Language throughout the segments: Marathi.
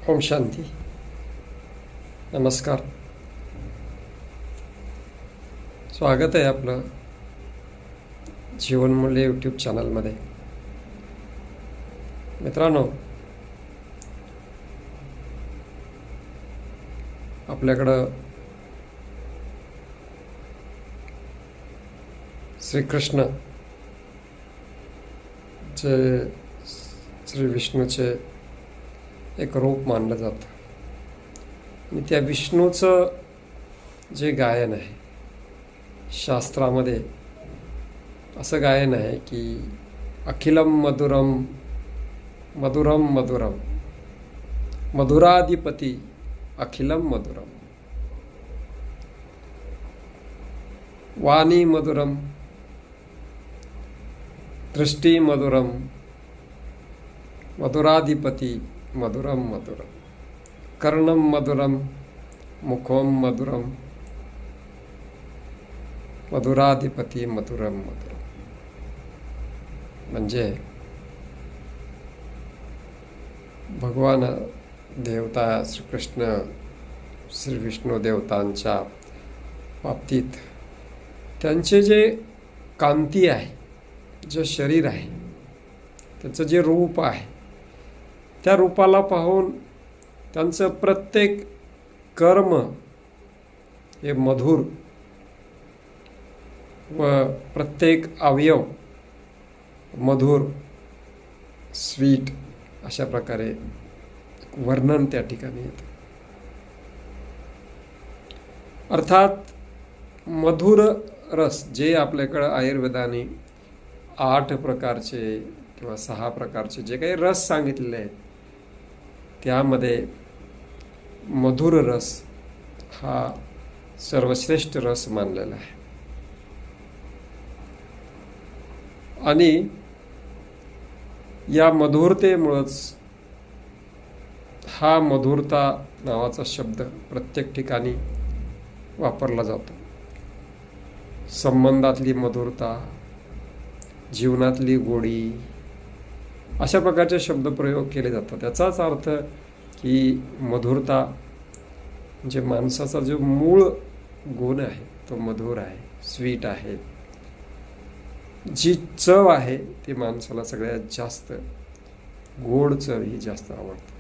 ओम शांती. नमस्कार. स्वागत आहे आपलं जीवनमूल्य यूट्यूब चॅनलमध्ये. मित्रांनो, आपल्याकडं श्रीकृष्ण जे श्री विष्णूचे एक रूप मानलं जातं आणि त्या विष्णूचं जे गायन आहे, शास्त्रामध्ये असं गायन आहे की अखिलम मधुरम मधुरम मधुरम मधुराधिपती अखिलम मधुरम, वाणी मधुरम दृष्टी मधुरम मधुराधिपती मधुरम मधुरम, कर्णम मधुरम मुखम मधुरम मधुराधिपती मधुरम मधुरम. म्हणजे भगवान देवता श्रीकृष्ण श्री विष्णू देवतांच्या बाबतीत त्यांचे जे कांती आहे, जे शरीर आहे, त्याचं जे रूप आहे, त्या रूपाला पाहून त्यांचं प्रत्येक कर्म हे मधुर व प्रत्येक अवयव मधुर स्वीट अशा प्रकारे वर्णन त्या ठिकाणी येतं. अर्थात मधुर रस जे आपल्याकडं आयुर्वेदाने 8 प्रकारचे किंवा 6 प्रकारचे जे काही रस सांगितलेले आहेत, त्यामध्ये मधुर रस हा सर्वश्रेष्ठ रस मानलेला आहे. आणि या मधुरतेमुळंच हा मधुरता नावाचा शब्द प्रत्येक ठिकाणी वापरला जातो. संबंधातली मधुरता, जीवनातली गोडी अशा प्रकारचे शब्दप्रयोग केले जातात. त्याचाच अर्थ की मधुरता म्हणजे माणसाचा जो मूळ गुण आहे तो मधुर आहे, स्वीट आहे. जी चव आहे ती माणसाला सगळ्यात जास्त गोड चव ही जास्त आवडते.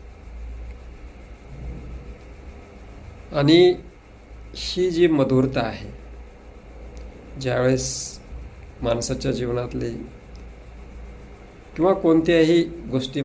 आणि ही जी मधुरता आहे, ज्यावेळेस माणसाच्या जीवनातली किंवा कोणत्याही गोष्टी